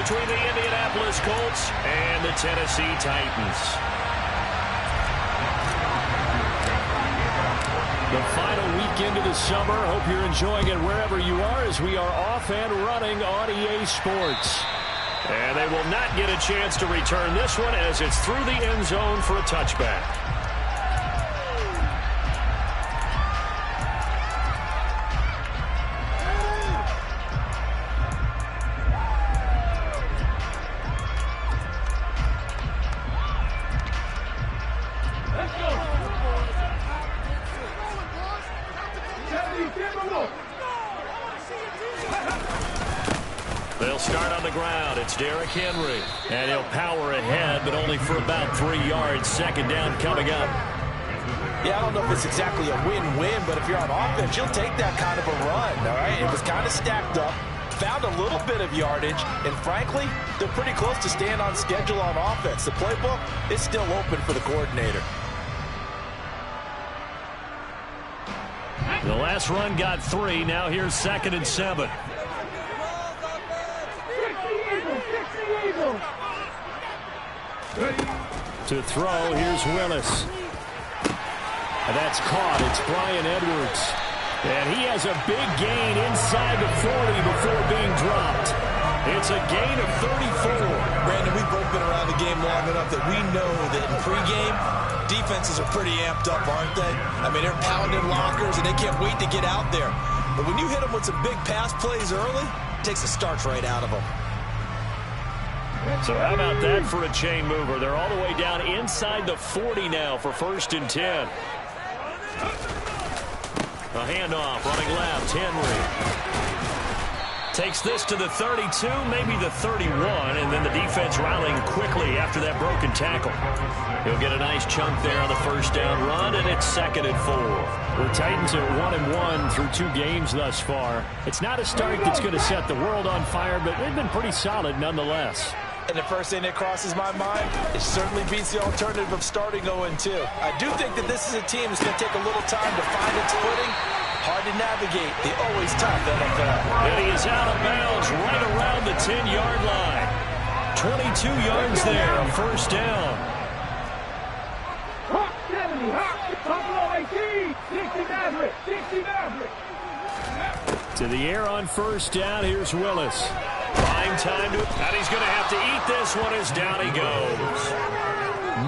between the Indianapolis Colts and the Tennessee Titans. The final weekend of the summer. Hope you're enjoying it wherever you are as we are off and running on EA Sports. And they will not get a chance to return this one as it's through the end zone for a touchback. They'll start on the ground. It's Derrick Henry. And he'll power ahead, but only for about 3 yards. Second down coming up. Yeah, I don't know if it's exactly a win-win, but if you're on offense, you'll take that kind of a run, all right? It was kind of stacked up, found a little bit of yardage, and frankly, they're pretty close to staying on schedule on offense. The playbook is still open for the coordinator. The last run got 3. Now here's 2nd and 7. To throw, here's Willis. And that's caught. It's Bryan Edwards. And he has a big gain inside the 40 before being dropped. It's a gain of 34. Brandon, we've both been around the game long enough that we know that in pregame, defenses are pretty amped up, aren't they? I mean, they're pounding lockers, and they can't wait to get out there. But when you hit them with some big pass plays early, it takes the starch right out of them. So how about that for a chain mover? They're all the way down inside the 40 now for 1st and 10. A handoff, running left, Henry. Takes this to the 32, maybe the 31, and then the defense rallying quickly after that broken tackle. He'll get a nice chunk there on the 1st down run, and it's 2nd and 4. The Titans are 1-1 through 2 games thus far. It's not a start that's going to set the world on fire, but they've been pretty solid nonetheless. And the first thing that crosses my mind, it certainly beats the alternative of starting 0-2. I do think that this is a team that's going to take a little time to find its footing. Hard to navigate the always tough NFL. And he is out of bounds right around the 10-yard line. 22 yards there, a 1st down. To the air on 1st down, here's Willis. Prime time to, and he's going to have to eat this one as down he goes.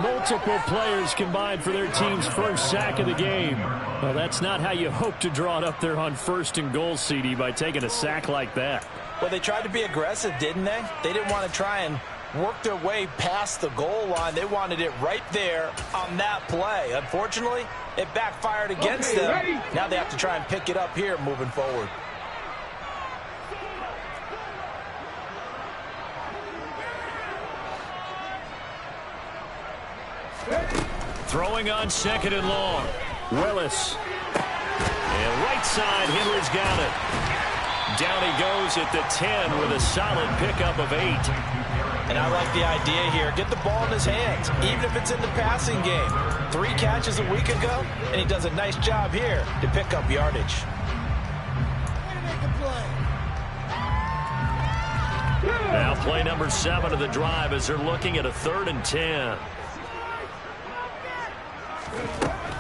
Multiple players combined for their team's 1st sack of the game. Well, that's not how you hope to draw it up there on 1st and goal, CD, by taking a sack like that. Well, they tried to be aggressive, didn't they? They didn't want to try and work their way past the goal line. They wanted it right there on that play. Unfortunately, it backfired against them. Now they have to try and pick it up here moving forward. Throwing on 2nd and long. Willis. And right side, Henry's got it. Down he goes at the 10 with a solid pickup of 8. And I like the idea here. Get the ball in his hands, even if it's in the passing game. 3 catches a week ago, and he does a nice job here to pick up yardage. Now play number 7 of the drive as they're looking at a 3rd and 10.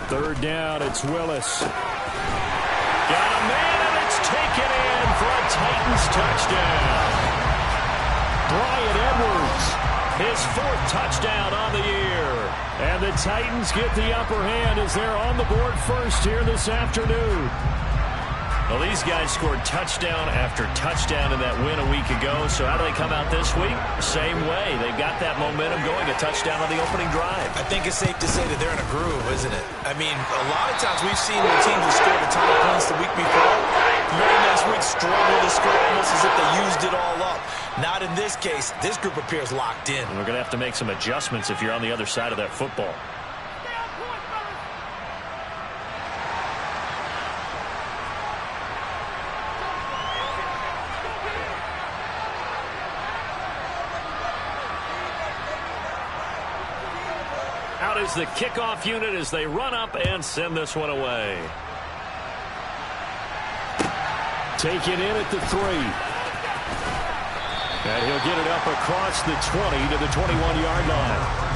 3rd down, it's Willis. Got a man, and it's taken in for a Titans touchdown. Bryan Edwards, his 4th touchdown on the year. And the Titans get the upper hand as they're on the board first here this afternoon. Well, these guys scored touchdown after touchdown in that win a week ago. So how do they come out this week? Same way. They've got that momentum going, a touchdown on the opening drive. I think it's safe to say that they're in a groove, isn't it? I mean, a lot of times we've seen the teams that scored a ton of points the week before. Very next week struggle to score almost as if they used it all up. Not in this case. This group appears locked in. And we're going to have to make some adjustments if you're on the other side of that football. Out is the kickoff unit as they run up and send this one away. Taken in at the 3. And he'll get it up across the 20 to the 21-yard line.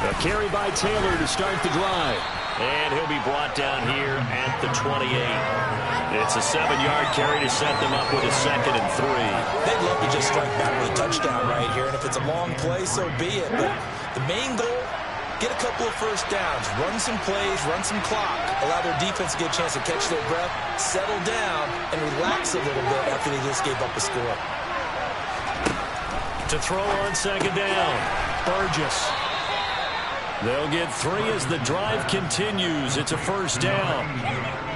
A carry by Taylor to start the drive. And he'll be brought down here at the 28. It's a 7-yard carry to set them up with a 2nd and 3. They'd love to just strike back with a touchdown right here, and if it's a long play, so be it. But the main goal, get a couple of first downs, run some plays, run some clock, allow their defense to get a chance to catch their breath, settle down, and relax a little bit after they just gave up a score. To throw on 2nd down, Burgess. They'll get 3 as the drive continues. It's a 1st down.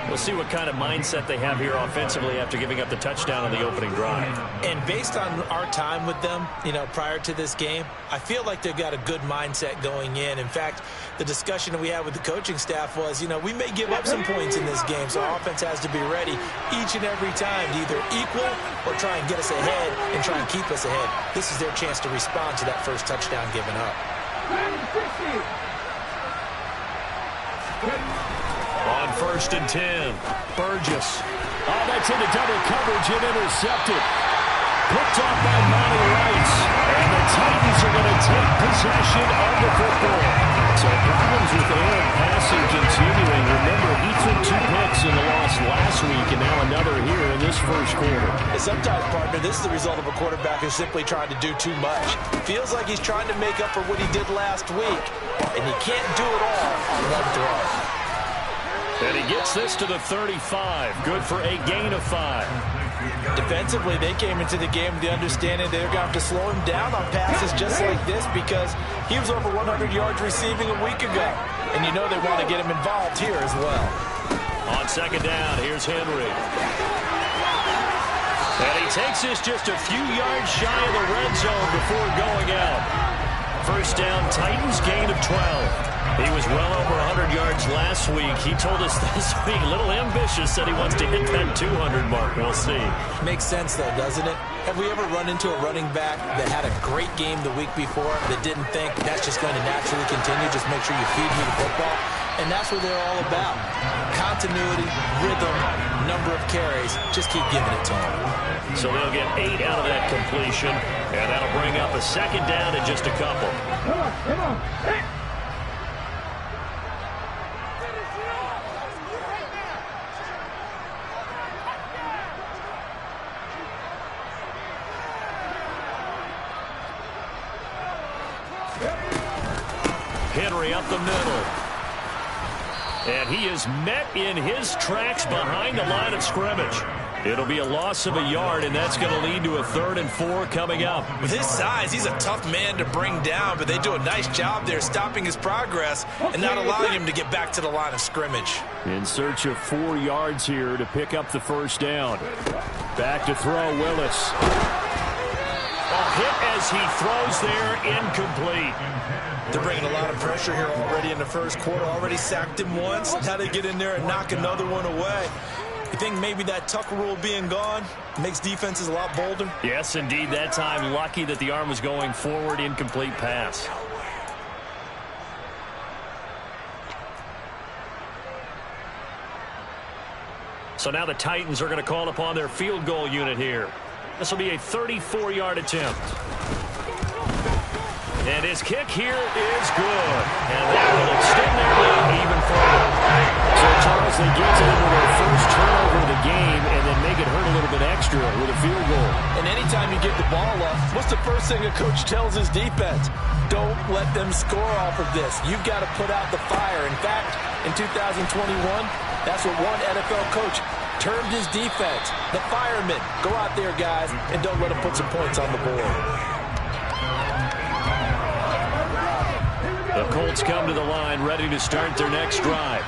We'll see what kind of mindset they have here offensively after giving up the touchdown on the opening drive. And based on our time with them, prior to this game, I feel like they've got a good mindset going in. In fact, the discussion that we had with the coaching staff was, we may give up some points in this game, so our offense has to be ready each and every time to either equal or try and get us ahead and try and keep us ahead. This is their chance to respond to that first touchdown given up. On 1st and 10, Burgess. Oh, that's into double coverage and intercepted. Picked off by Monty Rice. And the Titans are going to take possession of the football. So problems with Aaron passing continuing. Remember, he took 2 picks in the loss last week, and now another here in this first quarter. And sometimes, partner, this is the result of a quarterback who's simply trying to do too much. Feels like he's trying to make up for what he did last week, and he can't do it all on one throw. And he gets this to the 35. Good for a gain of 5. Defensively, they came into the game with the understanding they're going to have to slow him down on passes just like this because he was over 100 yards receiving a week ago. And they want to get him involved here as well. On 2nd down, here's Henry. And he takes this just a few yards shy of the red zone before going out. 1st down, Titans gain of 12. He was well over 100 yards last week. He told us this week, a little ambitious, said he wants to hit that 200 mark. We'll see. Makes sense, though, doesn't it? Have we ever run into a running back that had a great game the week before that didn't think that's just going to naturally continue? Just make sure you feed me the football. And that's what they're all about. Continuity, rhythm, number of carries. Just keep giving it to them. So they'll get 8 out of that completion, and that'll bring up a 2nd down in just a couple. Come on. Hey. Henry up the middle. And he is met in his tracks behind the line of scrimmage. It'll be a loss of a yard, and that's going to lead to a 3rd and 4 coming up. With his size, he's a tough man to bring down, but they do a nice job there stopping his progress and not allowing him to get back to the line of scrimmage. In search of 4 yards here to pick up the 1st down. Back to throw, Willis. A hit as he throws there, incomplete. They're bringing a lot of pressure here already in the first quarter. Already sacked him once. Now they get in there and knock another one away. You think maybe that Tucker rule being gone makes defenses a lot bolder? Yes, indeed. That time, lucky that the arm was going forward, incomplete pass. So now the Titans are going to call upon their field goal unit here. This will be a 34-yard attempt. And his kick here is good. And that will extend their lead even further. So, Charles, they get to them with their first turnover of the game and then make it hurt a little bit extra with a field goal. And anytime you give the ball up, what's the first thing a coach tells his defense? Don't let them score off of this. You've got to put out the fire. In fact, in 2021, that's what one NFL coach termed his defense. The firemen. Go out there, guys, and don't let them put some points on the board. The Colts come to the line ready to start their next drive.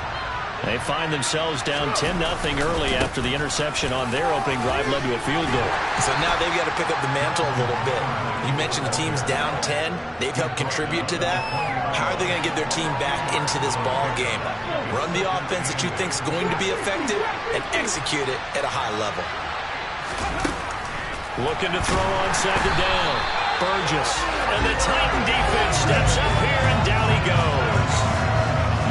They find themselves down 10-0 early after the interception on their opening drive led to a field goal. So now they've got to pick up the mantle a little bit. You mentioned the team's down 10. They've helped contribute to that. How are they going to get their team back into this ball game? Run the offense that you think is going to be effective and execute it at a high level. Looking to throw on second down. Burgess. And the Titan defense steps up here, and down he goes.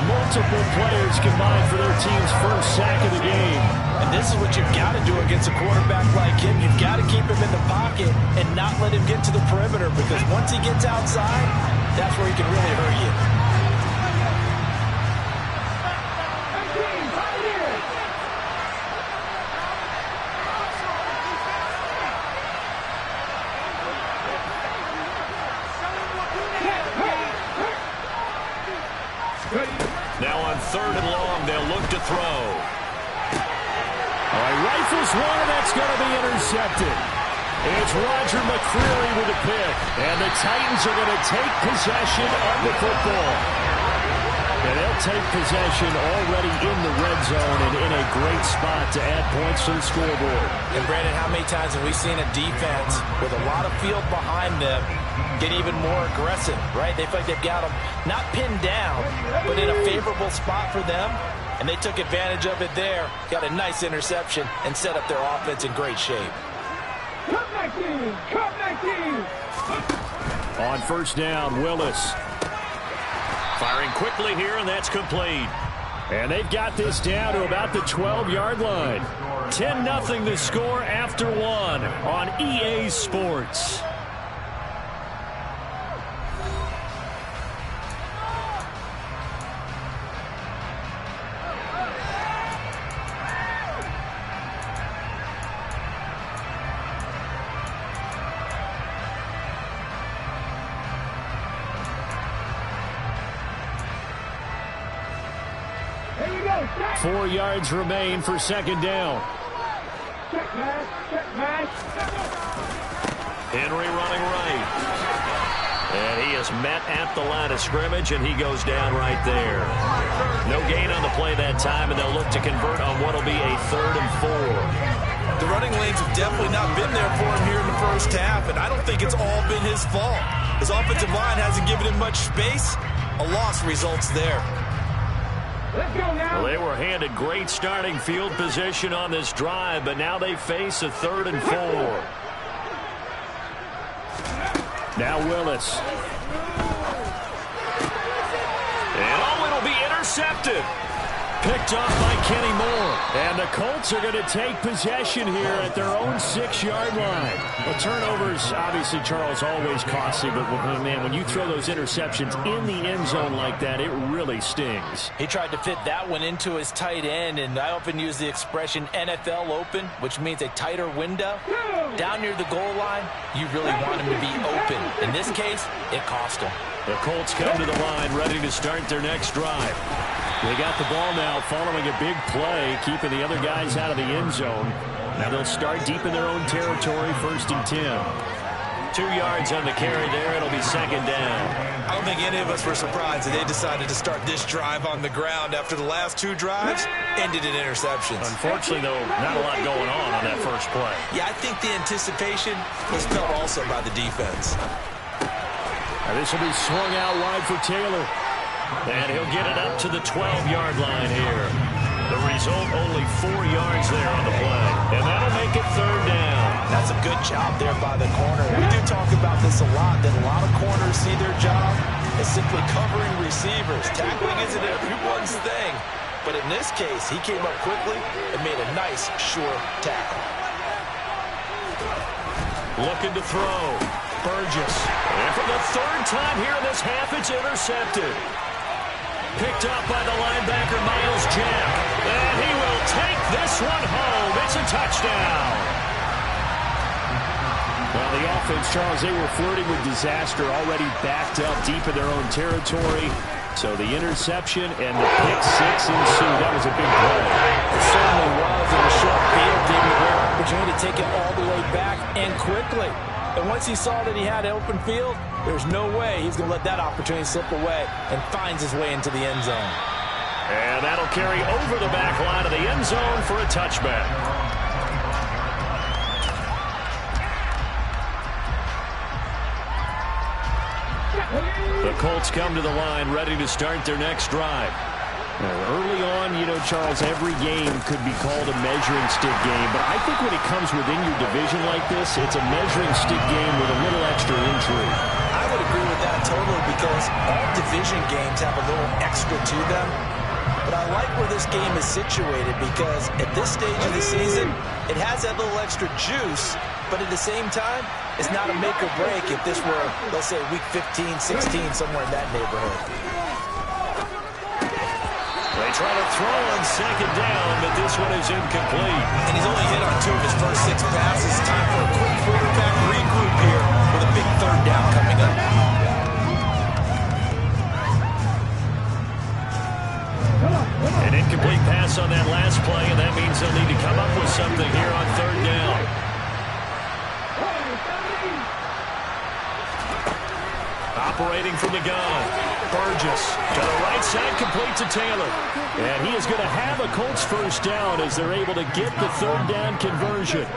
Multiple players combined for their team's first sack of the game. And this is what you've got to do against a quarterback like him. You've got to keep him in the pocket and not let him get to the perimeter, because once he gets outside, that's where he can really hurt you. Now on 3rd and long, they'll look to throw. All right, rifles one, that's going to be intercepted. It's Roger McCreary with a pick, and the Titans are going to take possession of the football. And they'll take possession already in the red zone and in a great spot to add points to the scoreboard. And Brandon, how many times have we seen a defense with a lot of field behind them get even more aggressive, right? They feel like they've got them not pinned down, but in a favorable spot for them, and they took advantage of it there. Got a nice interception and set up their offense in great shape. Come back in! Come back in! On 1st down, Willis. Firing quickly here, and that's complete. And they've got this down to about the 12-yard line. 10-0 the score after one on EA Sports. Here we go! Check! 4 yards remain for 2nd down. Check, man! Check, man! Henry running right. And he is met at the line of scrimmage, and he goes down right there. No gain on the play that time, and they'll look to convert on what will be a 3rd and 4. The running lanes have definitely not been there for him here in the first half, and I don't think it's all been his fault. His offensive line hasn't given him much space. A loss results there. Let's go now! Well, they were handed great starting field position on this drive, but now they face a 3rd and 4. Now Willis. And it'll be intercepted. Picked off by Kenny Moore. And the Colts are going to take possession here at their own 6-yard line. Well, turnovers, obviously, Charles, always costly. But, man, when you throw those interceptions in the end zone like that, it really stings. He tried to fit that one into his tight end, and I often use the expression NFL open, which means a tighter window. Down near the goal line, you really want him to be open. In this case, it cost him. The Colts come to the line, ready to start their next drive. They got the ball now following a big play, keeping the other guys out of the end zone. Now they'll start deep in their own territory, 1st and 10. 2 yards on the carry there. It'll be 2nd down. I don't think any of us were surprised that they decided to start this drive on the ground after the last 2 drives ended in interceptions. Unfortunately, though, not a lot going on that first play. Yeah, I think the anticipation was felt also by the defense. Now this will be swung out wide for Taylor. And he'll get it up to the 12-yard line here. The result, only 4 yards there on the play. And that'll make it 3rd down. That's a good job there by the corner. We do talk about this a lot, that a lot of corners see their job as simply covering receivers. Tackling isn't everyone's thing. But in this case, he came up quickly and made a nice, sure tackle. Looking to throw. Burgess. And for the 3rd time here in this half, it's intercepted. Picked up by the linebacker, Miles Jack. And he will take this one home. It's a touchdown. Well, the offense, Charles, they were flirting with disaster, already backed up deep in their own territory. So the interception and the pick 6 ensued. That was a big play. It certainly was, and the short field gave him a great opportunity to take it all the way back and quickly. And once he saw that he had open field, there's no way he's going to let that opportunity slip away, and finds his way into the end zone. And that'll carry over the back line of the end zone for a touchback. The Colts come to the line ready to start their next drive. Early on, you know, Charles, every game could be called a measuring stick game, but I think when it comes within your division like this, it's a measuring stick game with a little extra intrigue. I would agree with that totally because all division games have a little extra to them. But I like where this game is situated because at this stage of the season, it has that little extra juice, but at the same time, it's not a make or break if this were, let's say, week 15, 16, somewhere in that neighborhood. They try to throw on second down, but this one is incomplete. And he's only hit on 2 of his first 6 passes. Time for a quick quarterback regroup here with a big third down coming up. An incomplete pass on that last play, and that means they'll need to come up with something here on third down. Operating from the gun, Burgess to the right side, complete to Taylor. And he is going to have a Colts first down as they're able to get the third down conversion.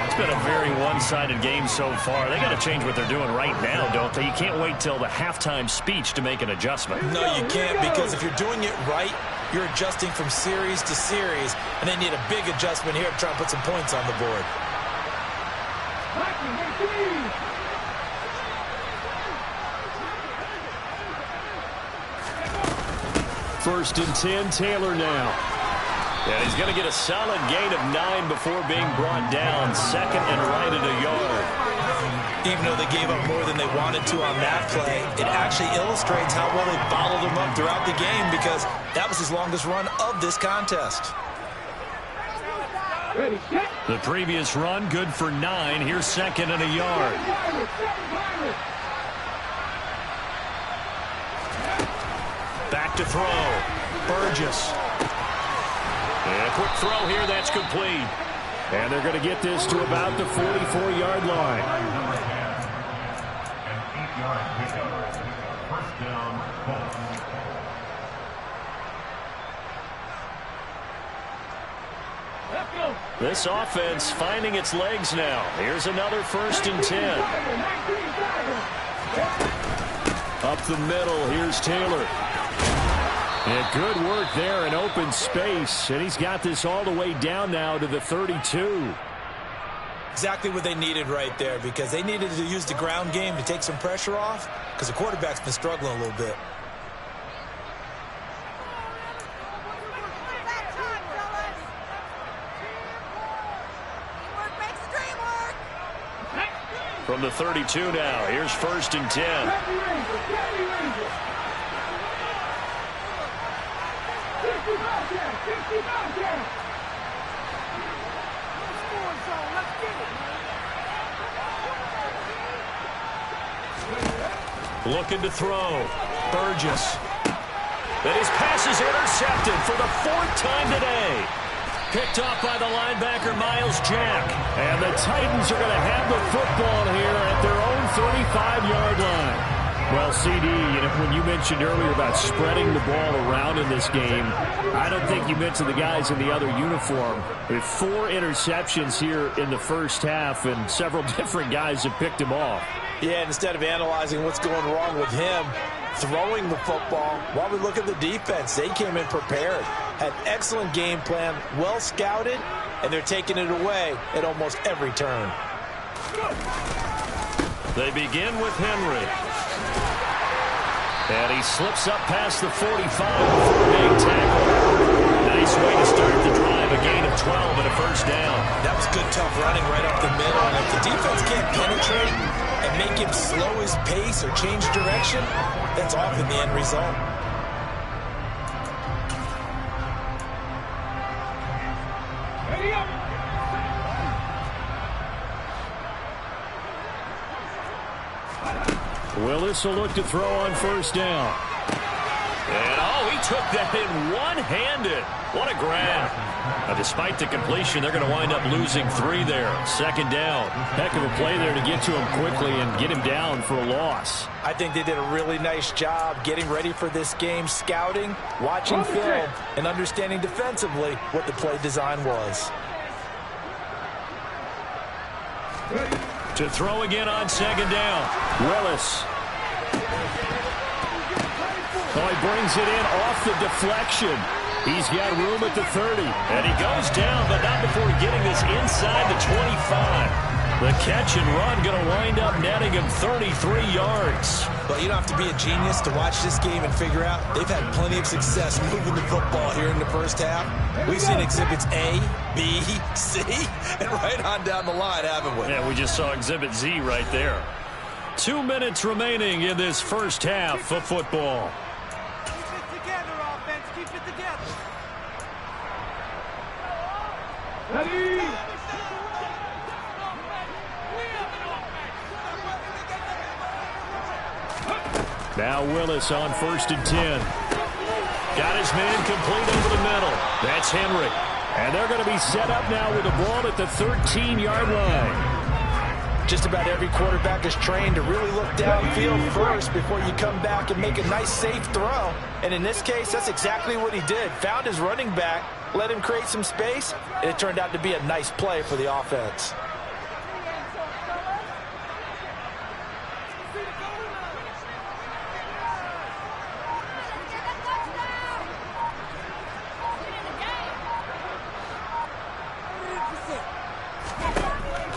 It's been a very one-sided game so far. They got to change what they're doing right now, don't they? You can't wait till the halftime speech to make an adjustment. No, you can't, because if you're doing it right, you're adjusting from series to series, and they need a big adjustment here to try and put some points on the board. First and 10, Taylor now. And he's going to get a solid gain of 9 before being brought down. Second and right at a yard. Even though they gave up more than they wanted to on that play, it actually illustrates how well they bottled him up throughout the game because that was his longest run of this contest. The previous run, good for 9. Here's second and a yard. Back to throw. Burgess. And a quick throw here, that's complete. And they're going to get this to about the 44-yard line. This offense finding its legs now. Here's another first and 10. Up the middle, here's Taylor. And good work there in open space. And he's got this all the way down now to the 32. Exactly what they needed right there because they needed to use the ground game to take some pressure off because the quarterback's been struggling a little bit. From the 32 now, here's first and 10. Looking to throw. Burgess. And his pass is intercepted for the 4th time today. Picked off by the linebacker, Miles Jack. And the Titans are going to have the football here at their own 35-yard line. Well, CD, you know, when you mentioned earlier about spreading the ball around in this game, I don't think you mentioned the guys in the other uniform. With 4 interceptions here in the first half, and several different guys have picked him off. Yeah, instead of analyzing what's going wrong with him, throwing the football, while we look at the defense, they came in prepared, had excellent game plan, well scouted, and they're taking it away at almost every turn. They begin with Henry. And he slips up past the 45 before being tackled. Nice way to start the drive, a gain of 12 and a first down. That was good, tough running right up the middle. And if the defense can't penetrate and make him slow his pace or change direction, that's often the end result. Willis will look to throw on first down. And, oh, he took that in one-handed. What a grab. Now, despite the completion, they're going to wind up losing 3 there. Second down. Heck of a play there to get to him quickly and get him down for a loss. I think they did a really nice job getting ready for this game, scouting, watching film, and understanding defensively what the play design was. To throw again on second down. Willis. Oh, he brings it in off the deflection. He's got room at the 30. And he goes down, but not before getting this inside the 25. The catch and run going to wind up netting him 33 yards. Well, you don't have to be a genius to watch this game and figure out they've had plenty of success moving the football here in the first half. We've seen exhibits A, B, C, and right on down the line, haven't we? Yeah, we just saw exhibit Z right there. 2 minutes remaining in this first half of football. Keep it together, offense. Keep it together. Ready? Now Willis on 1st and 10. Got his man complete over the middle. That's Henry. And they're going to be set up now with the ball at the 13-yard line. Just about every quarterback is trained to really look downfield first before you come back and make a nice, safe throw. And in this case, that's exactly what he did. Found his running back, let him create some space, and it turned out to be a nice play for the offense.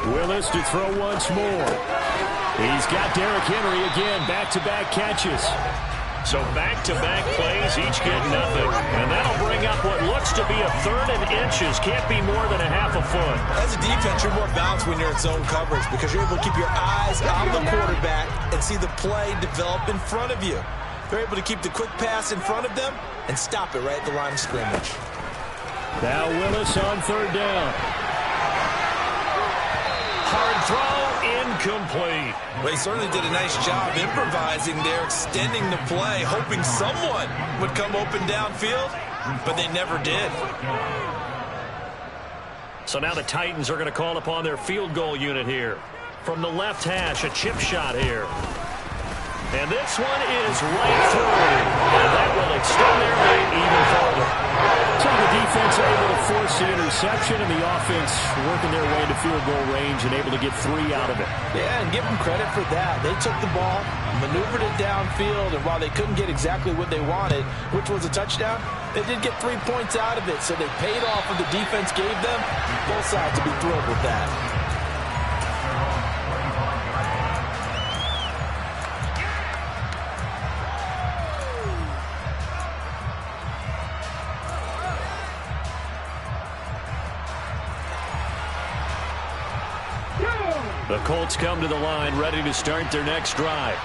Willis to throw once more. He's got Derrick Henry again, back-to-back catches. So back-to-back plays, each get nothing. And that'll bring up what looks to be a 3rd and inches. Can't be more than a half a foot. As a defense, you're more balanced when you're in zone coverage because you're able to keep your eyes on the quarterback and see the play develop in front of you. They're able to keep the quick pass in front of them and stop it right at the line of scrimmage. Now Willis on 3rd down. Hard throw, incomplete. Well, he certainly did a nice job improvising there, extending the play, hoping someone would come open downfield, but they never did. So now the Titans are going to call upon their field goal unit here. From the left hash, a chip shot here. And this one is right through. And that will extend their lead even further. So the defense able to force the interception, and the offense working their way into field goal range and able to get 3 out of it. Yeah, and give them credit for that. They took the ball, maneuvered it downfield, and while they couldn't get exactly what they wanted, which was a touchdown, they did get 3 points out of it, so they paid off what the defense gave them. Both sides to be thrilled with that. The Colts come to the line ready to start their next drive.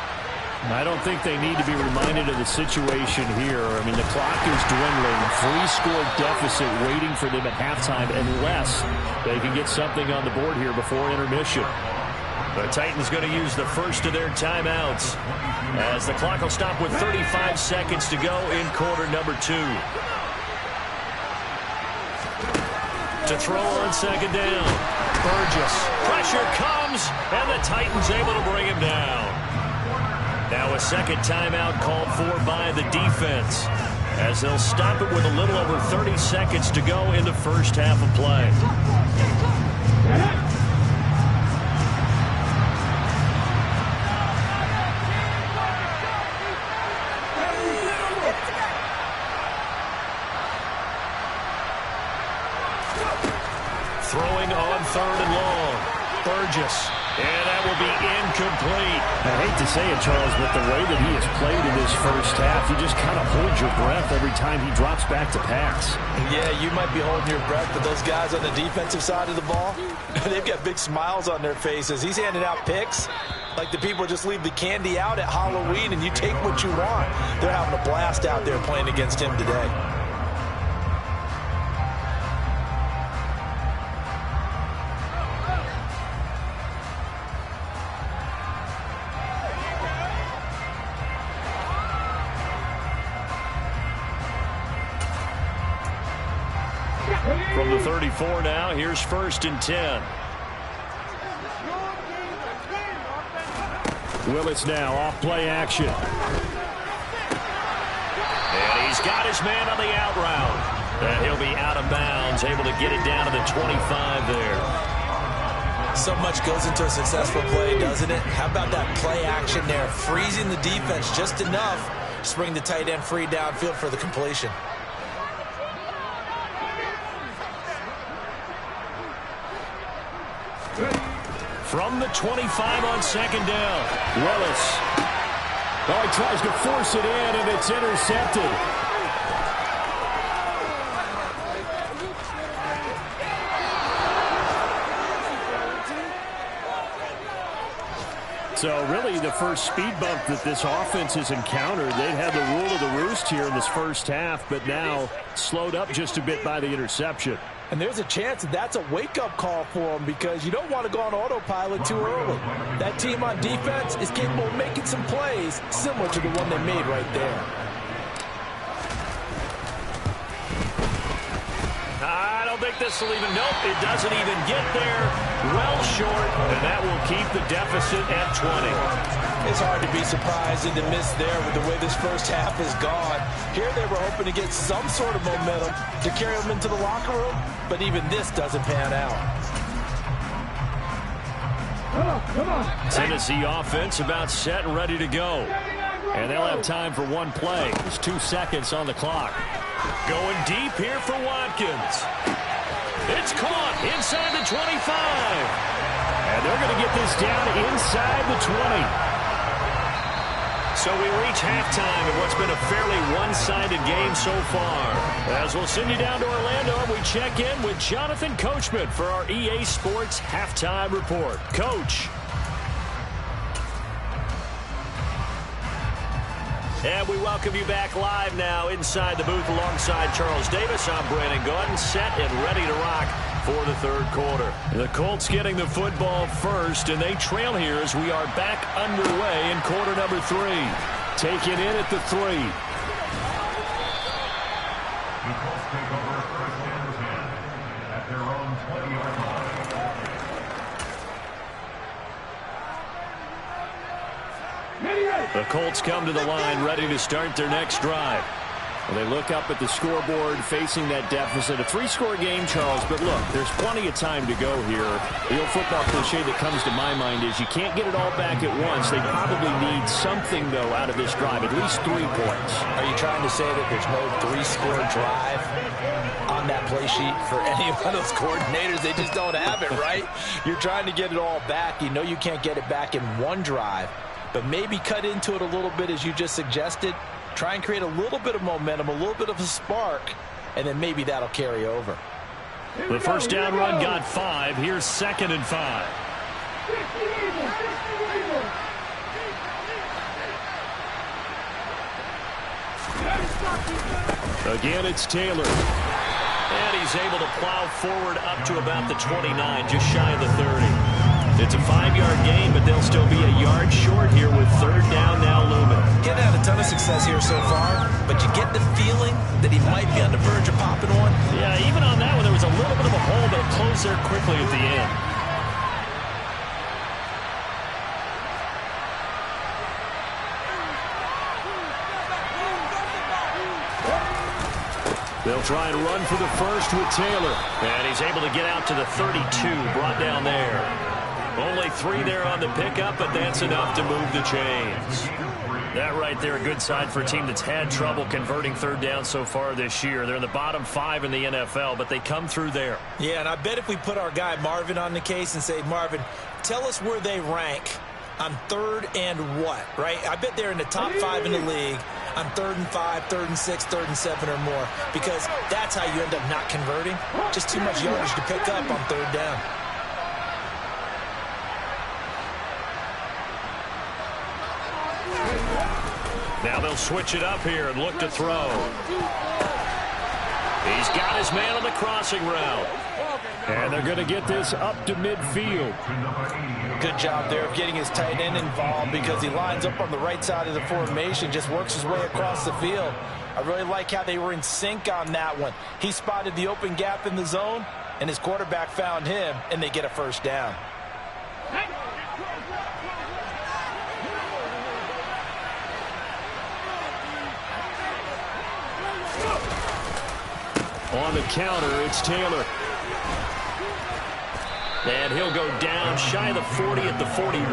I don't think they need to be reminded of the situation here. I mean, the clock is dwindling. 3-score deficit waiting for them at halftime unless they can get something on the board here before intermission. The Titans going to use the first of their timeouts as the clock will stop with 35 seconds to go in quarter number 2. To throw on second down. Burgess. Pressure comes, and the Titans able to bring him down. Now a second timeout called for by the defense as they'll stop it with a little over 30 seconds to go in the first half of play. Throwing on 3rd and long. Burgess. And that will be incomplete. I hate to say it, Charles, but the way that he has played in this first half, you just kind of hold your breath every time he drops back to pass. Yeah, you might be holding your breath, but those guys on the defensive side of the ball, they've got big smiles on their faces. He's handing out picks like the people just leave the candy out at Halloween and you take what you want. They're having a blast out there playing against him today. From 34 now. Here's 1st and 10. Willis now off play action. And he's got his man on the out route. And he'll be out of bounds, able to get it down to the 25 there. So much goes into a successful play, doesn't it? How about that play action there? Freezing the defense just enough to bring the tight end free downfield for the completion. From the 25 on 2nd down, Willis. Oh, he tries to force it in, and it's intercepted. So really the first speed bump that this offense has encountered. They'd had the rule of the roost here in this first half, but now slowed up just a bit by the interception. And there's a chance that that's a wake-up call for them, because you don't want to go on autopilot too early. That team on defense is capable of making some plays similar to the one they made right there. I don't think this will even, nope, it doesn't even get there. Well short, and that will keep the deficit at 20. It's hard to be surprised in the miss there with the way this first half is gone. Here they were hoping to get some sort of momentum to carry them into the locker room, but even this doesn't pan out. Tennessee offense about set and ready to go. And they'll have time for one play. There's 2 seconds on the clock. Going deep here for Watkins. It's caught inside the 25. And they're going to get this down inside the 20. So we reach halftime in what's been a fairly one-sided game so far. As we'll send you down to Orlando, we check in with Jonathan Coachman for our EA Sports Halftime Report. Coach. And we welcome you back live now inside the booth alongside Charles Davis. I'm Brandon Gordon, set and ready to rock for the third quarter. The Colts getting the football first, and they trail here as we are back underway in quarter number 3. Take it in at the 3. The Colts take over 1st and 10 at their own 20-yard line. The Colts come to the line ready to start their next drive. Well, they look up at the scoreboard facing that deficit. A 3-score game, Charles, but look, there's plenty of time to go here. The old football cliche that comes to my mind is you can't get it all back at once. They probably need something, though, out of this drive, at least 3 points. Are you trying to say that there's no 3-score drive on that play sheet for any one of those coordinators? They just don't have it, right? You're trying to get it all back. You know you can't get it back in one drive, but maybe cut into it a little bit as you just suggested. Try and create a little bit of momentum, a little bit of a spark, and then maybe that'll carry over. The first down run got 5. Here's 2nd and 5. Again, it's Taylor. And he's able to plow forward up to about the 29, just shy of the 30. It's a 5-yard gain, but they'll still be a yard short here with 3rd down now looming. He's had a ton of success here so far, but you get the feeling that he might be on the verge of popping one. Yeah, even on that one, there was a little bit of a hole, but it closed there quickly at the end. They'll try and run for the first with Taylor. And he's able to get out to the 32, brought down there. Only 3 there on the pickup, but that's enough to move the chains. That right there, a good sign for a team that's had trouble converting 3rd down so far this year. They're in the bottom 5 in the NFL, but they come through there. Yeah, and I bet if we put our guy Marvin on the case and say, Marvin, tell us where they rank on 3rd and what, right? I bet they're in the top 5 in the league on 3rd and 5, 3rd and 6, 3rd and 7 or more, because that's how you end up not converting. Just too much yardage to pick up on 3rd down. Now they'll switch it up here and look to throw. He's got his man on the crossing route. And they're going to get this up to midfield. Good job there of getting his tight end involved, because he lines up on the right side of the formation, just works his way across the field. I really like how they were in sync on that one. He spotted the open gap in the zone. and his quarterback found him, and they get a first down. On the counter, it's Taylor. And he'll go down shy of the 40 at the 41.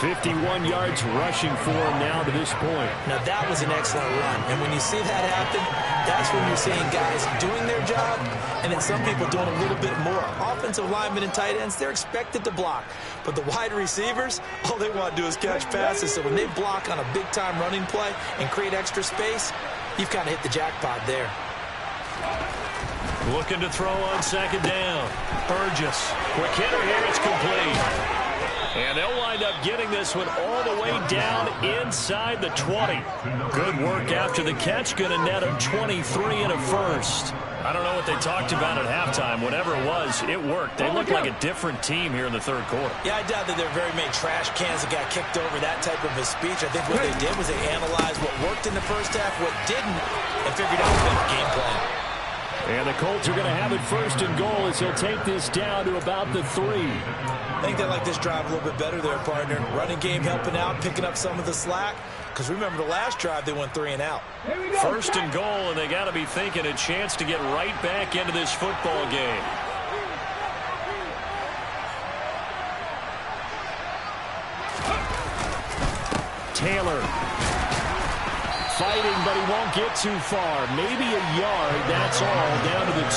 51 yards rushing for him now to this point. Now, that was an excellent run. And when you see that happen, that's when you're seeing guys doing their job and then some people doing a little bit more. Offensive linemen and tight ends, they're expected to block. But the wide receivers, all they want to do is catch passes. So when they block on a big-time running play and create extra space, you've kind of hit the jackpot there. Looking to throw on second down. Burgess. Quick hitter here. It's complete. And they'll wind up getting this one all the way down inside the 20. Good work after the catch. Going to net him 23 and a first. I don't know what they talked about at halftime. Whatever it was, it worked. They look like a different team here in the third quarter. Yeah, I doubt that there are very many trash cans that got kicked over, that type of a speech. I think what they did was they analyzed what worked in the first half, what didn't, and figured out a better game plan. And the Colts are going to have it first and goal as he'll take this down to about the 3. I think they like this drive a little bit better there, partner. Running game helping out, picking up some of the slack. Because remember the last drive, they went 3 and out. First and goal, and they got to be thinking a chance to get right back into this football game. Taylor. Fighting, but he won't get too far. Maybe a yard, that's all, down to the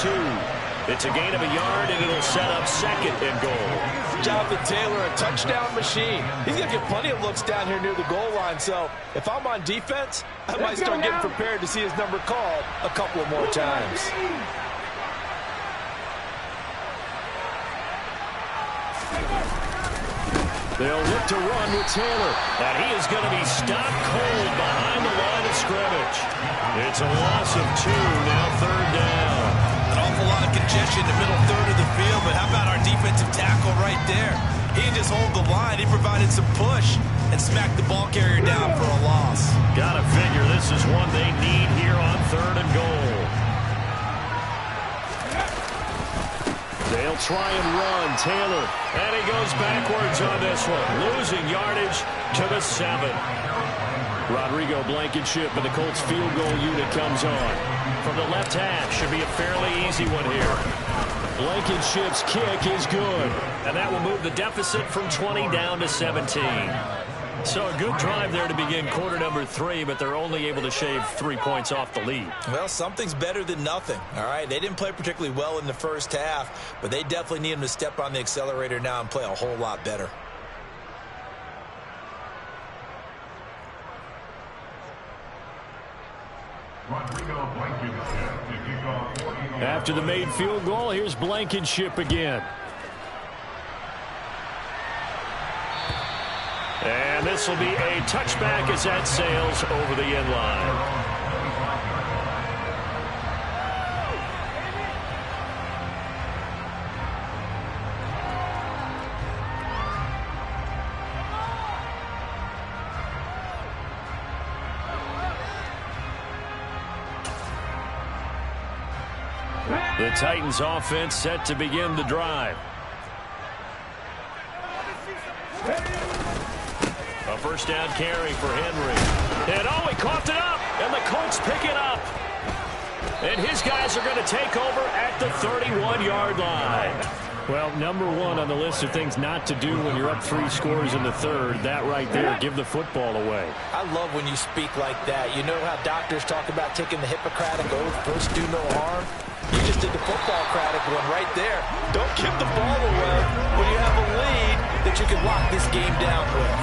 2. It's a gain of a yard, and it'll set up second and goal. Jonathan Taylor, a touchdown machine. He's going to get plenty of looks down here near the goal line, so if I'm on defense, I might start getting prepared to see his number called a couple of more times. They'll look to run with Taylor, and he is going to be stopped cold behind the line of scrimmage. It's a loss of 2, now third down. An awful lot of congestion in the middle third of the field, but how about our defensive tackle right there? He didn't just hold the line, he provided some push and smacked the ball carrier down for a loss. Gotta figure this is one they need here on third and goal. They'll try and run. Taylor. And he goes backwards on this one. Losing yardage to the 7. Rodrigo Blankenship and the Colts field goal unit comes on. From the left half. Should be a fairly easy one here. Blankenship's kick is good. And that will move the deficit from 20 down to 17. So a good drive there to begin quarter number 3, but they're only able to shave 3 points off the lead. Well, something's better than nothing, all right? They didn't play particularly well in the first half, but they definitely need them to step on the accelerator now and play a whole lot better. After the made field goal, here's Blankenship again. And this will be a touchback as that sails over the end line. The Titans offense set to begin the drive. A first down carry for Henry. And oh, he coughed it up, and the Colts pick it up. And his guys are going to take over at the 31-yard line. Well, number 1 on the list of things not to do when you're up 3 scores in the third. That right there, give the football away. I love when you speak like that. You know how doctors talk about taking the Hippocratic oath, first do no harm? You just did the football-cratic one right there. Don't give the ball away when you have a lead that you can lock this game down with.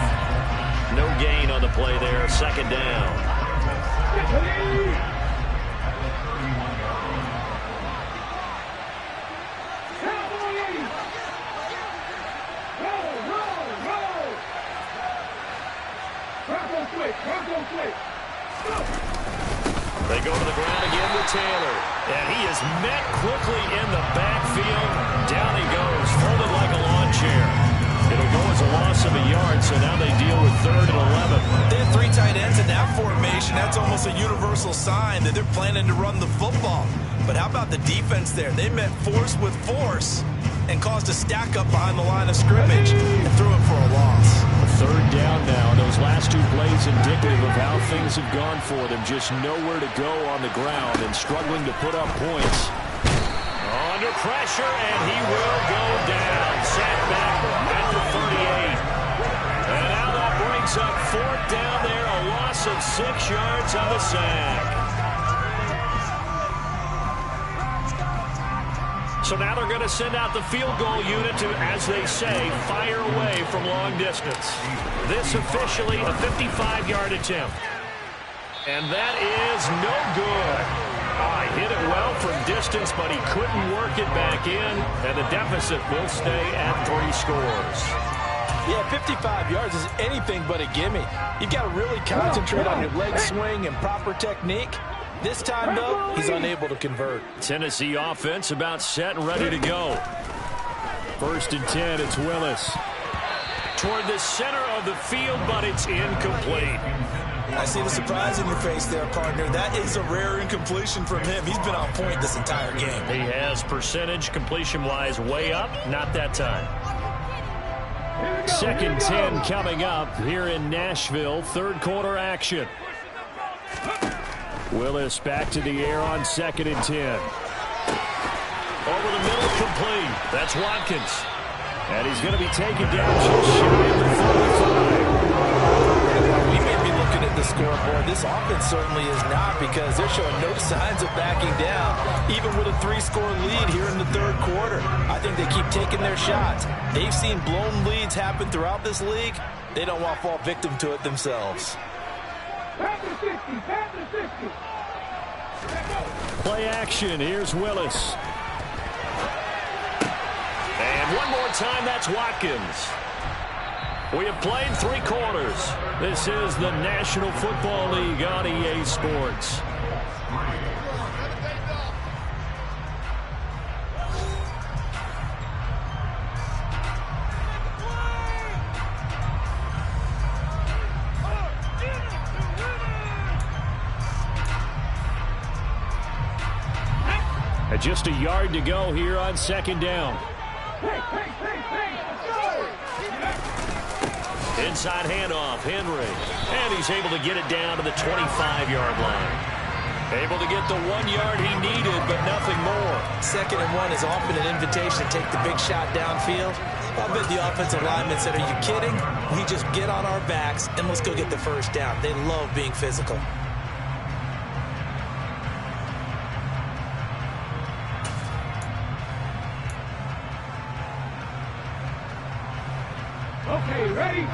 No gain on the play there, second down. They go to the ground again with Taylor. And he is met quickly in the backfield. Down he goes, folded like a lawn chair. It'll go as a loss of a yard, so now they deal with 3rd and 11. They have 3 tight ends in that formation. That's almost a universal sign that they're planning to run the football. But how about the defense there? They met force with force and caused a stack up behind the line of scrimmage and threw it for a loss. 3rd down now. Those last 2 plays indicative of how things have gone for them. Just nowhere to go on the ground and struggling to put up points. Under pressure, and he will go down. Sack back at the 38. And now that brings up 4th down there. A loss of 6 yards on the sack. So now they're going to send out the field goal unit to, as they say, fire away from long distance. This officially a 55-yard attempt. And that is no good. Hit it well from distance, but he couldn't work it back in. And the deficit will stay at 3 scores. Yeah, 55 yards is anything but a gimme. You've got to really concentrate on your leg swing and proper technique. This time, though, he's unable to convert. Tennessee offense about set and ready to go. 1st and 10, it's Willis. Toward the center of the field, but it's incomplete. I see the surprise in your face there, partner. That is a rare incompletion from him. He's been on point this entire game. He has percentage completion-wise way up, not that time. 2nd 10 coming up here in Nashville. 3rd quarter action. Willis back to the air on 2nd and 10. Over the middle, complete. That's Watkins. And he's going to be taken down just shy of the 45. We may be looking at the scoreboard. This offense certainly is not, because they're showing no signs of backing down, even with a 3-score lead here in the 3rd quarter. I think they keep taking their shots. They've seen blown leads happen throughout this league. They don't want to fall victim to it themselves. Play action. Here's Willis. And one more time, that's Watkins. We have played 3 quarters. This is the National Football League on EA Sports. Just a yard to go here on 2nd down. Inside handoff, Henry. And he's able to get it down to the 25-yard line. Able to get the 1 yard he needed, but nothing more. 2nd and 1 is often an invitation to take the big shot downfield. I bet the offensive lineman said, "Are you kidding? We just get on our backs and let's go get the 1st down." They love being physical. Okay, ready?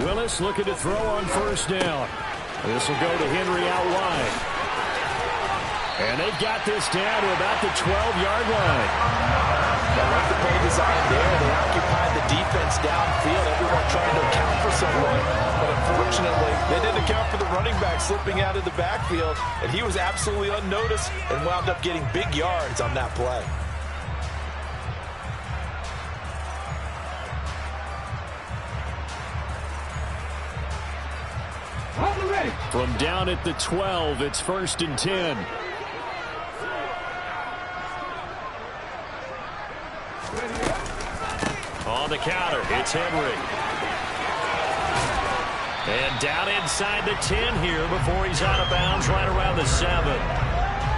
Willis looking to throw on 1st down. This will go to Henry out wide. And they've got this down to about the 12-yard line. I like the play design there. They occupied the defense downfield. Everyone trying to account for someone. But unfortunately, they didn't account for the running back slipping out of the backfield. And he was absolutely unnoticed and wound up getting big yards on that play. From down at the 12, it's 1st and 10. On the counter, it's Henry. And down inside the 10 here before he's out of bounds right around the 7.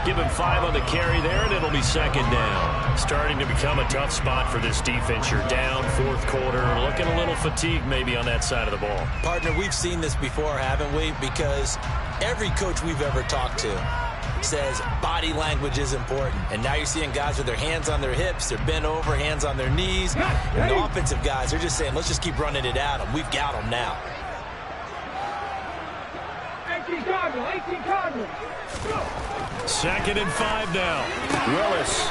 Give him 5 on the carry there, and it'll be 2nd down. Starting to become a tough spot for this defense. You're down 4th quarter, looking a little fatigued maybe on that side of the ball. Partner, we've seen this before, haven't we? Because every coach we've ever talked to says body language is important. And now you're seeing guys with their hands on their hips, they're bent over, hands on their knees. And the offensive guys, they're just saying, let's just keep running it at them. We've got them now. 18 Cardinal, 18 Cardinal. 2nd and 5 now. Willis.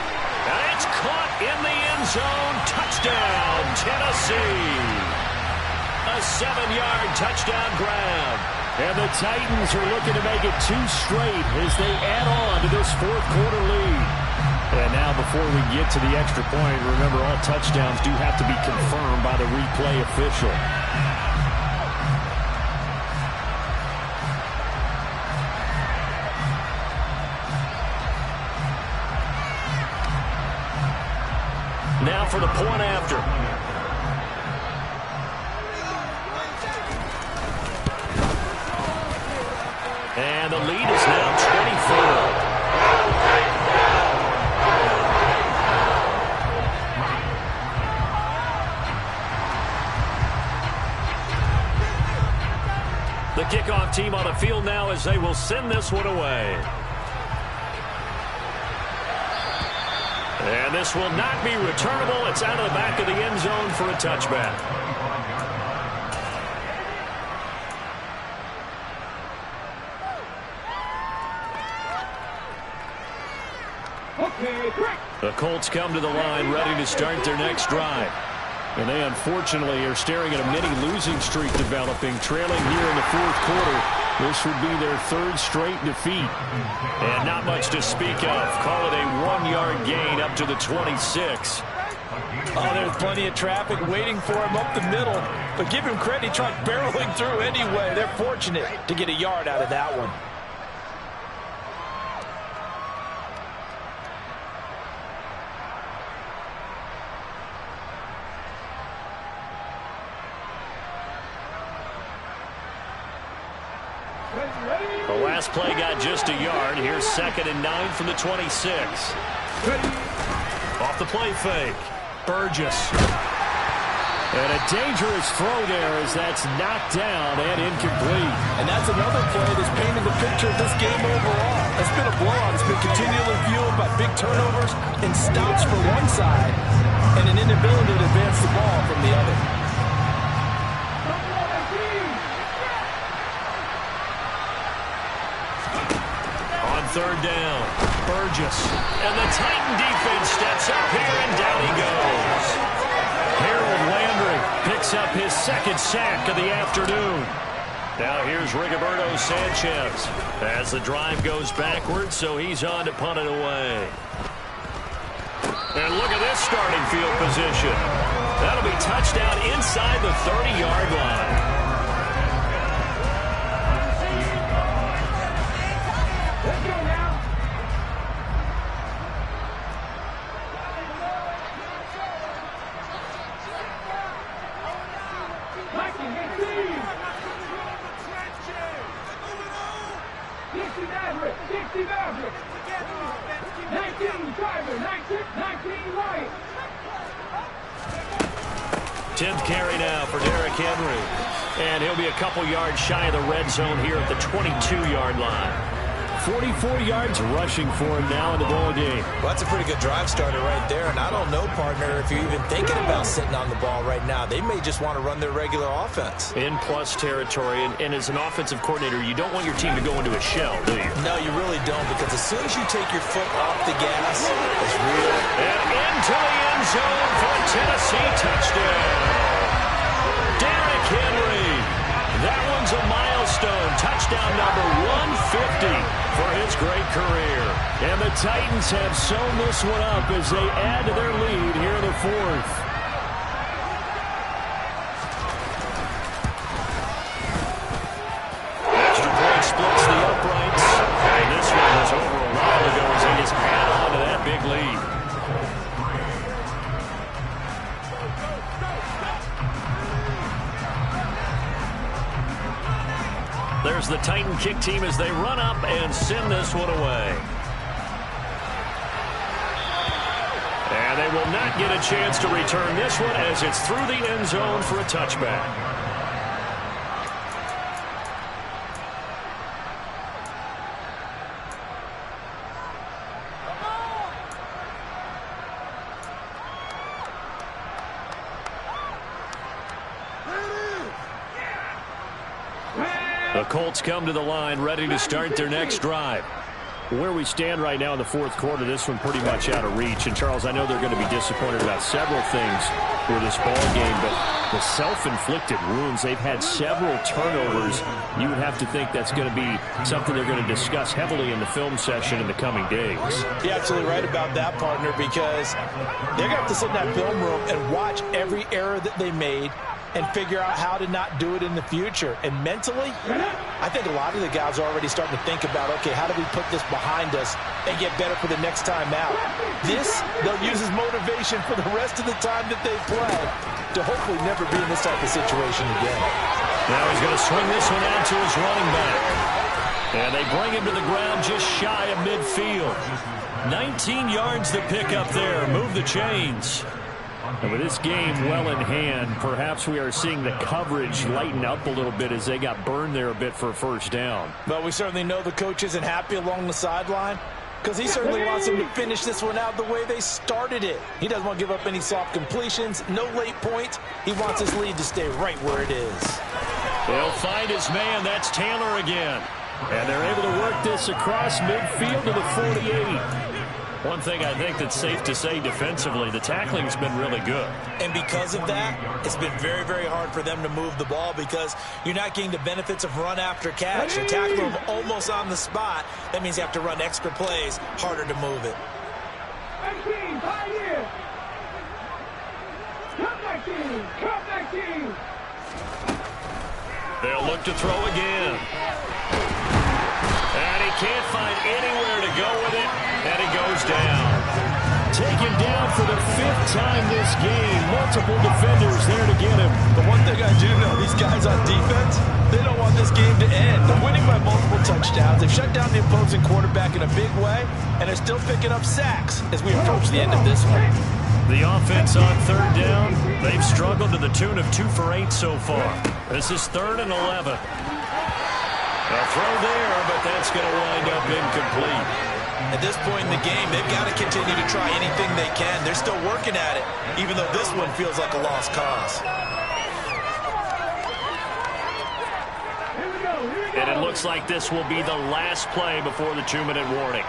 And it's caught in the end zone. Touchdown, Tennessee. A 7-yard touchdown grab. And the Titans are looking to make it 2 straight as they add on to this 4th quarter lead. And now before we get to the extra point, remember all touchdowns do have to be confirmed by the replay official. Now for the point after. And the lead is now 24. The kickoff team on the field now as they will send this one away. And this will not be returnable. It's out of the back of the end zone for a touchback. The Colts come to the line ready to start their next drive. And they unfortunately are staring at a mini losing streak developing, trailing here in the fourth quarter. This would be their third straight defeat. And not much to speak of. Call it a 1-yard gain up to the 26. Oh, there's plenty of traffic waiting for him up the middle. But give him credit, he tried barreling through anyway. They're fortunate to get a yard out of that one. The last play got just a yard. Here's 2nd and 9 from the 26. Off the play fake. Burgess. And a dangerous throw there as that's knocked down and incomplete. And that's another play that's painted the picture of this game overall. It's been a blowout. It's been continually fueled by big turnovers and stops for one side and an inability to advance the ball from the other. Third down, Burgess. And the Titan defense steps up here, and down he goes. Harold Landry picks up his 2nd sack of the afternoon. Now here's Rigoberto Sanchez as the drive goes backwards, so he's on to punt it away. And look at this starting field position. That'll be touchdown inside the 30-yard line. Carry now for Derrick Henry. And he'll be a couple yards shy of the red zone here at the 22-yard line. 44 yards rushing for him now in the ball game. Well, that's a pretty good drive starter right there. And I don't know, partner, if you're even thinking about sitting on the ball right now. They may just want to run their regular offense. In plus territory. And as an offensive coordinator, you don't want your team to go into a shell, do you? No, you really don't. Because as soon as you take your foot off the gas, it's real. And into the end zone for a Tennessee touchdown. Derrick Henry. That one's a milestone. Touchdown number 150 for his great career. And the Titans have sewn this one up as they add to their lead here in the fourth. Extra point splits the uprights. And this one was over a while ago as they just add on to that big lead. There's the Titan kick team as they run up and send this one away. And they will not get a chance to return this one as it's through the end zone for a touchback. The Colts come to the line ready to start their next drive. Where we stand right now in the fourth quarter, this one pretty much out of reach. And, Charles, I know they're going to be disappointed about several things with this ball game, but the self-inflicted wounds, they've had several turnovers. You would have to think that's going to be something they're going to discuss heavily in the film session in the coming days. You're absolutely right about that, partner, because they're going to have to sit in that film room and watch every error that they made and figure out how to not do it in the future. And mentally, I think a lot of the guys are already starting to think about, okay, how do we put this behind us and get better for the next time out? This, they'll use as motivation for the rest of the time that they play to hopefully never be in this type of situation again. Now he's going to swing this one out to his running back. And they bring him to the ground just shy of midfield. 19 yards to pick up there. Move the chains. And with this game well in hand, perhaps we are seeing the coverage lighten up a little bit as they got burned there a bit for a first down. But we certainly know the coach isn't happy along the sideline because he certainly wants them to finish this one out the way they started it. He doesn't want to give up any soft completions, no late points. He wants his lead to stay right where it is. They'll find his man. That's Taylor again. And they're able to work this across midfield to the 48. One thing I think that's safe to say defensively, the tackling's been really good. And because of that, it's been very, very hard for them to move the ball because you're not getting the benefits of run after catch. You're tackling them almost on the spot. That means you have to run extra plays, harder to move it. They'll look to throw again. And he can't find anywhere to go with it, and he goes down. Taken down for the 5th time this game. Multiple defenders there to get him. The one thing I do know, these guys on defense, they don't want this game to end. They're winning by multiple touchdowns. They've shut down the opposing quarterback in a big way, and they're still picking up sacks as we approach the end of this one. The offense on 3rd down, they've struggled to the tune of 2 for 8 so far. This is 3rd and 11. A throw there, but that's going to wind up incomplete. At this point in the game, they've got to continue to try anything they can. They're still working at it, even though this one feels like a lost cause. And it looks like this will be the last play before the 2-minute warning.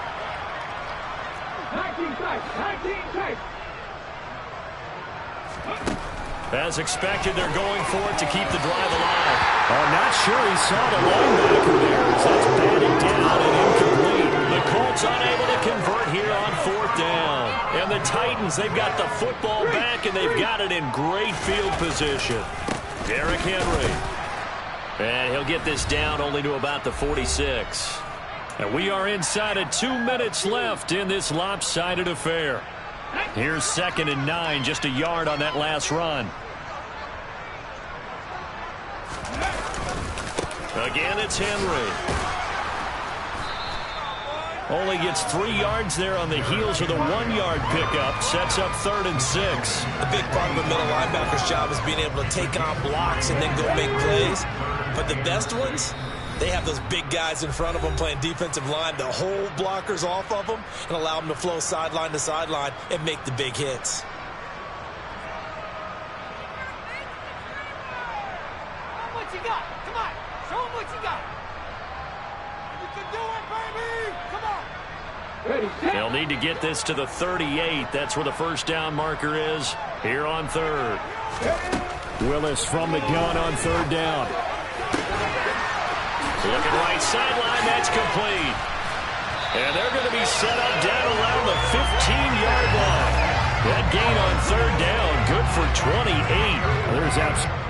19 tight. As expected, they're going for it to keep the drive alive. I'm not sure he saw the linebacker there as that's batted down and incomplete. The Colts unable to convert here on 4th down. And the Titans, they've got the football back, and they've got it in great field position. Derrick Henry. And he'll get this down only to about the 46. And we are inside of 2 minutes left in this lopsided affair. Here's 2nd and 9, just a yard on that last run. Again, it's Henry. Only gets 3 yards there on the heels of the 1-yard pickup. Sets up 3rd and 6. A big part of a middle linebacker's job is being able to take on blocks and then go make plays. But the best ones, they have those big guys in front of them playing defensive line to hold blockers off of them and allow them to flow sideline to sideline and make the big hits. What you got? Come on. Show them what you got. You can do it, baby. Come on. They'll need to get this to the 38. That's where the first down marker is here on 3rd. Willis from the gun on 3rd down. Looking right sideline, that's complete. And they're going to be set up down around the 15-yard line. That gain on 3rd down, good for 28. There's absolutely.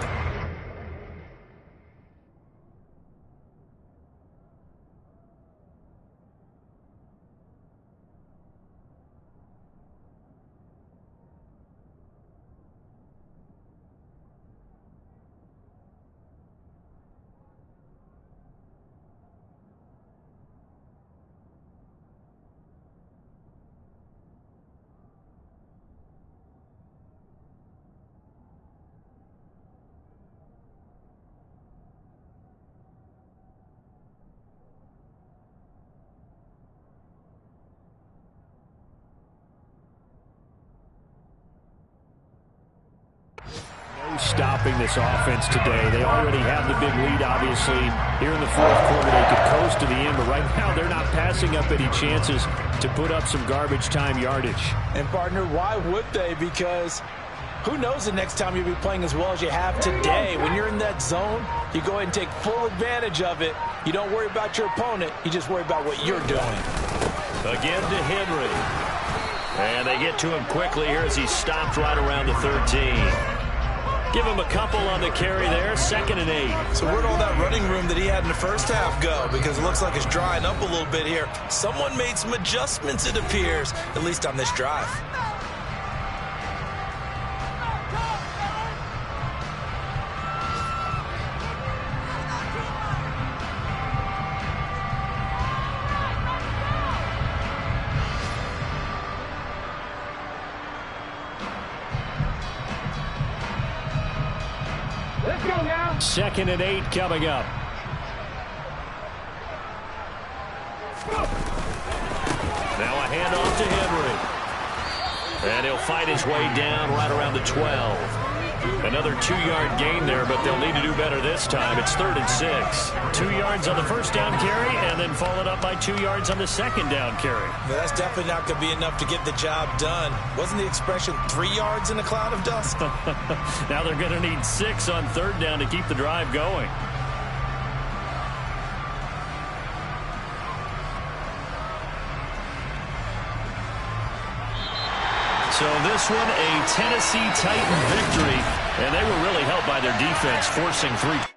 stopping this offense today. They already have the big lead, obviously. Here in the fourth quarter, they could coast to the end, but right now they're not passing up any chances to put up some garbage time yardage. And, partner, why would they? Because who knows the next time you'll be playing as well as you have today. When you're in that zone, you go ahead and take full advantage of it. You don't worry about your opponent. You just worry about what you're doing. Again to Henry. And they get to him quickly here as he stopped right around the 13. Give him a couple on the carry there, 2nd and 8. So where'd all that running room that he had in the first half go? Because it looks like it's drying up a little bit here. Someone made some adjustments, it appears, at least on this drive. Let's go now. 2nd and 8 coming up. Now a handoff to Henry. And he'll fight his way down right around the 12. Another 2-yard gain there, but they'll need to do better this time. It's 3rd and 6. 2 yards on the first down carry, and then followed up by 2 yards on the second down carry. Now, that's definitely not going to be enough to get the job done. Wasn't the expression 3 yards in a cloud of dust? Now they're going to need 6 on 3rd down to keep the drive going. So this one, a Tennessee Titan victory, and they were really helped by their defense, forcing 3.